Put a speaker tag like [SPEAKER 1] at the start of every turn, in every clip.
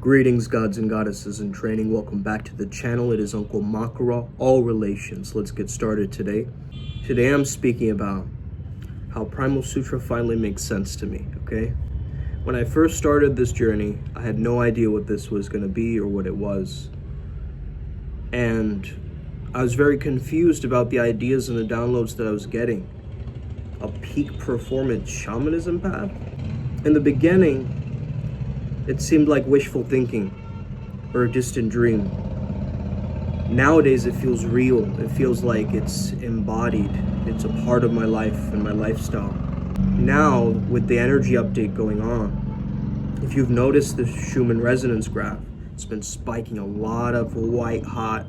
[SPEAKER 1] Greetings, gods and goddesses in training. Welcome back to the channel. It is Uncle Makara, all relations. Let's get started today. Today I'm speaking about how Primal Sutra finally makes sense to me, okay? When I first started this journey, I had no idea what this was going to be or what it was. And I was very confused about the ideas and the downloads that I was getting. A peak performance shamanism path? In the beginning, it seemed like wishful thinking or a distant dream. Nowadays, it feels real. It feels like it's embodied. It's a part of my life and my lifestyle. Now, with the energy update going on, if you've noticed the Schumann resonance graph, it's been spiking a lot of white hot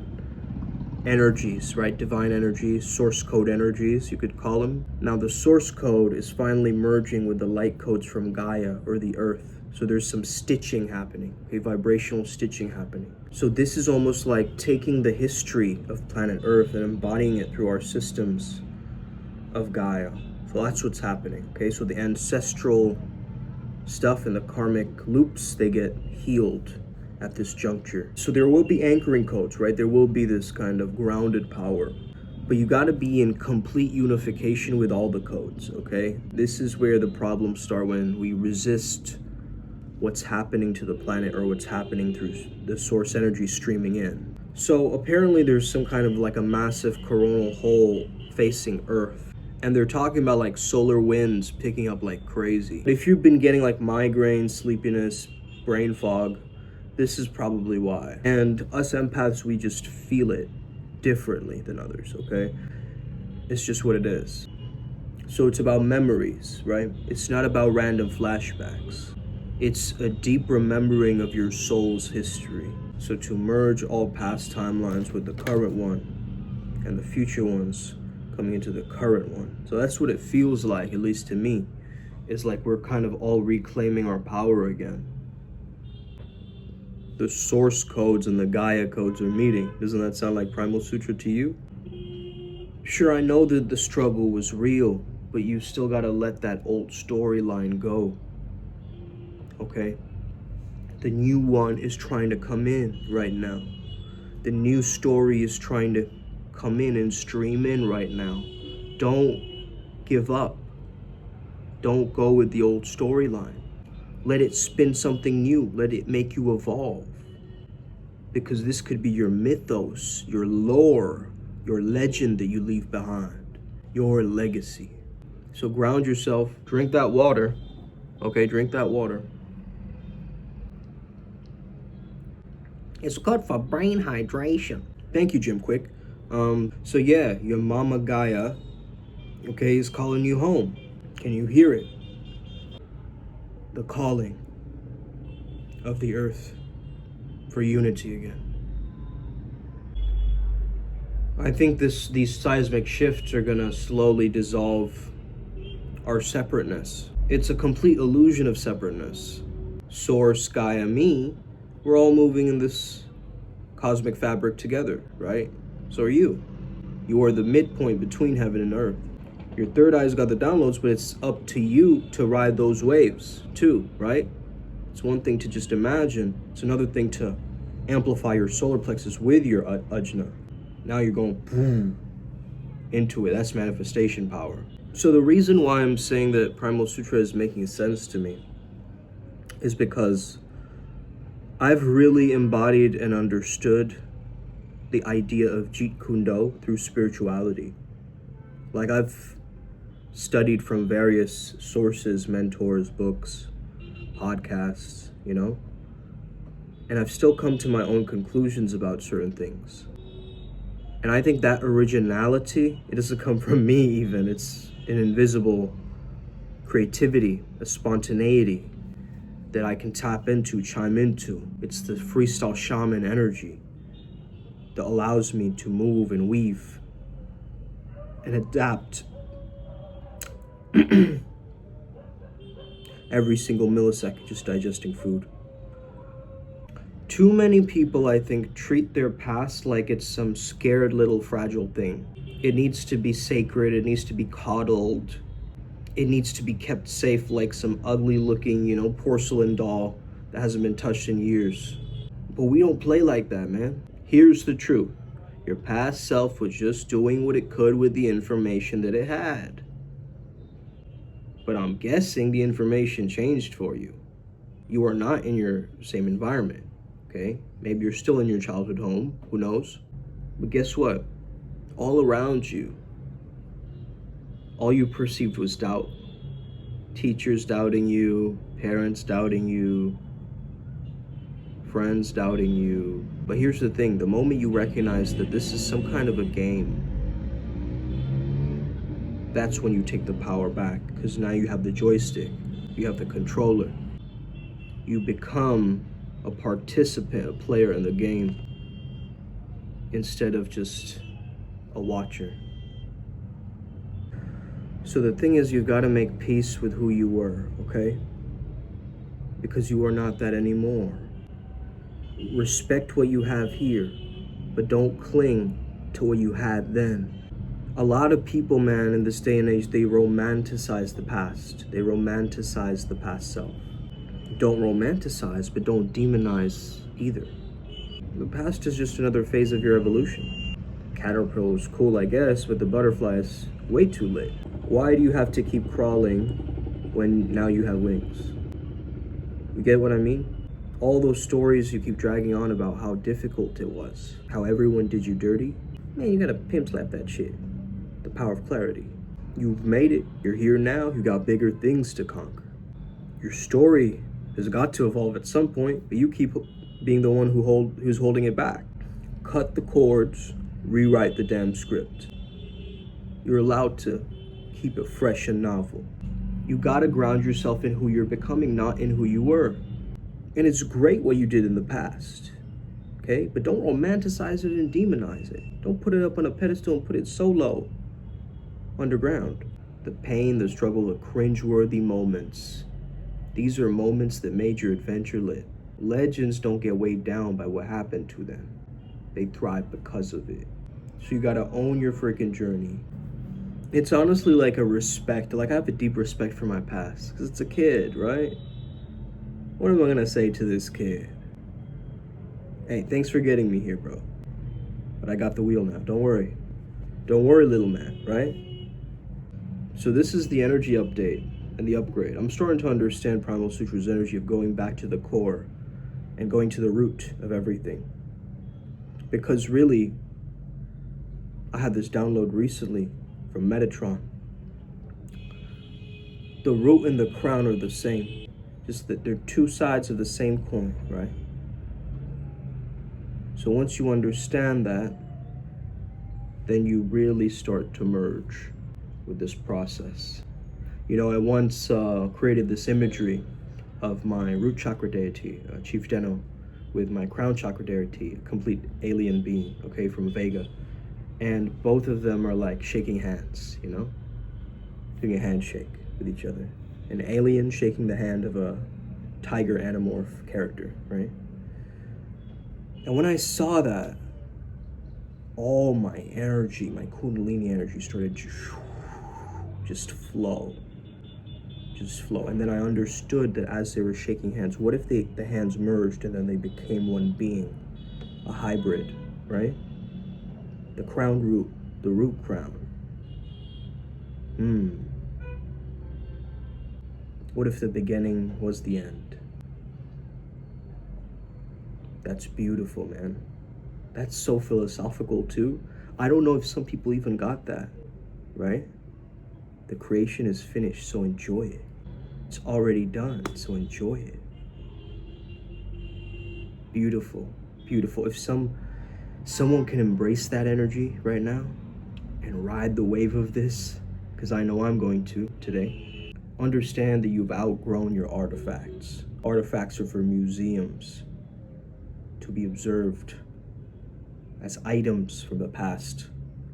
[SPEAKER 1] energies, right? Divine energies, source code energies, you could call them. Now, the source code is finally merging with the light codes from Gaia or the Earth. So there's some stitching happening, a vibrational stitching happening. So this is almost like taking the history of planet Earth and embodying it through our systems of Gaia. So that's what's happening, okay? So the ancestral stuff and the karmic loops, they get healed at this juncture. So there will be anchoring codes, right? There will be this kind of grounded power. But you gotta be in complete unification with all the codes, okay? This is where the problems start, when we resist what's happening to the planet or what's happening through the source energy streaming in. So apparently there's some kind of like a massive coronal hole facing Earth. And they're talking about like solar winds picking up like crazy. If you've been getting like migraines, sleepiness, brain fog, this is probably why. And us empaths, we just feel it differently than others, okay? It's just what it is. So it's about memories, right? It's not about random flashbacks. It's a deep remembering of your soul's history. So to merge all past timelines with the current one and the future ones coming into the current one. So that's what it feels like, at least to me. It's like we're kind of all reclaiming our power again. The source codes and the Gaia codes are meeting. Doesn't that sound like Primal Sutra to you? Sure, I know that the struggle was real, but you still gotta let that old storyline go. Okay? The new one is trying to come in right now. The new story is trying to come in and stream in right now. Don't give up. Don't go with the old storyline. Let it spin something new. Let it make you evolve. Because this could be your mythos, your lore, your legend that you leave behind, your legacy. So ground yourself, drink that water. Okay, drink that water. It's good for brain hydration. Thank you, Jim Quick. So yeah, your mama Gaia, okay, is calling you home. Can you hear it? The calling of the earth for unity again. I think these seismic shifts are gonna slowly dissolve our separateness. It's a complete illusion of separateness. Source, Gaia, me, we're all moving in this cosmic fabric together, right? So are you. You are the midpoint between heaven and earth. Your third eye's got the downloads, but it's up to you to ride those waves too, right? It's one thing to just imagine. It's another thing to amplify your solar plexus with your ajna. Now you're going boom into it. That's manifestation power. So the reason why I'm saying that Primal Sutra is making sense to me is because I've really embodied and understood the idea of Jeet Kune Do through spirituality. Like, I've studied from various sources, mentors, books, podcasts, you know? And I've still come to my own conclusions about certain things. And I think that originality, it doesn't come from me even. It's an invisible creativity, a spontaneity that I can tap into, chime into. It's the freestyle shaman energy that allows me to move and weave and adapt every single millisecond, just digesting food. Too many people, I think, treat their past like it's some scared little fragile thing. It needs to be sacred, it needs to be coddled, it needs to be kept safe like some ugly looking, porcelain doll that hasn't been touched in years. But we don't play like that, man. Here's the truth. Your past self was just doing what it could with the information that it had. But I'm guessing the information changed for you. You are not in your same environment, okay? Maybe you're still in your childhood home, who knows? But guess what? All around you, all you perceived was doubt. Teachers doubting you, parents doubting you, friends doubting you. But here's the thing, the moment you recognize that this is some kind of a game, that's when you take the power back, because now you have the joystick, you have the controller. You become a participant, a player in the game, instead of just a watcher. So the thing is, you've got to make peace with who you were, okay? Because you are not that anymore. Respect what you have here, but don't cling to what you had then. A lot of people, man, in this day and age, they romanticize the past. They romanticize the past self. Don't romanticize, but don't demonize either. The past is just another phase of your evolution. Caterpillar is cool, I guess, but the butterfly is way too late. Why do you have to keep crawling when now you have wings? You get what I mean? All those stories you keep dragging on about how difficult it was, how everyone did you dirty, man, you gotta pimp slap that shit. The power of clarity. You've made it. You're here now. You got bigger things to conquer. Your story has got to evolve at some point, but you keep being the one who's holding it back. Cut the cords, rewrite the damn script. You're allowed to keep it fresh and novel. You gotta ground yourself in who you're becoming, not in who you were. And it's great what you did in the past, okay? But don't romanticize it and demonize it. Don't put it up on a pedestal and put it so low, underground. The pain, the struggle, the cringeworthy moments. These are moments that made your adventure lit. Legends don't get weighed down by what happened to them. They thrive because of it. So you gotta own your freaking journey. It's honestly like a respect. Like I have a deep respect for my past, because it's a kid, right? What am I gonna say to this kid? Hey, thanks for getting me here, bro. But I got the wheel now, don't worry. Don't worry, little man, right? So this is the energy update and the upgrade. I'm starting to understand Primal Sutra's energy of going back to the core and going to the root of everything. Because really, I had this download recently from Metatron. The root and the crown are the same. Just that they're two sides of the same coin, right? So once you understand that, then you really start to merge with this process. You know, I once created this imagery of my root chakra deity, Chief Deno, with my crown chakra deity, a complete alien being, okay, from Vega. And both of them are like shaking hands, you know? Doing a handshake with each other. An alien shaking the hand of a tiger anamorph character, right? And when I saw that, all my energy, my kundalini energy started just flow. And then I understood that as they were shaking hands, what if the hands merged and then they became one being, a hybrid, right? The crown root, the root crown. What if the beginning was the end? That's beautiful, man. That's so philosophical too. I don't know if some people even got that, right? The creation is finished, so enjoy it. It's already done, so enjoy it. Beautiful, beautiful. If someone can embrace that energy right now and ride the wave of this, because I know I'm going to today, understand that you've outgrown your artifacts. Artifacts are for museums to be observed as items from the past,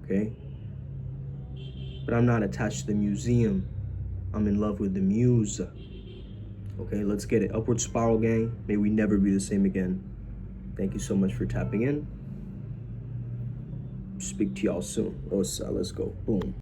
[SPEAKER 1] okay? But I'm not attached to the museum. I'm in love with the muse. Okay, let's get it. Upward spiral, gang. May we never be the same again. Thank you so much for tapping in. Speak to y'all soon. Let's go. Boom.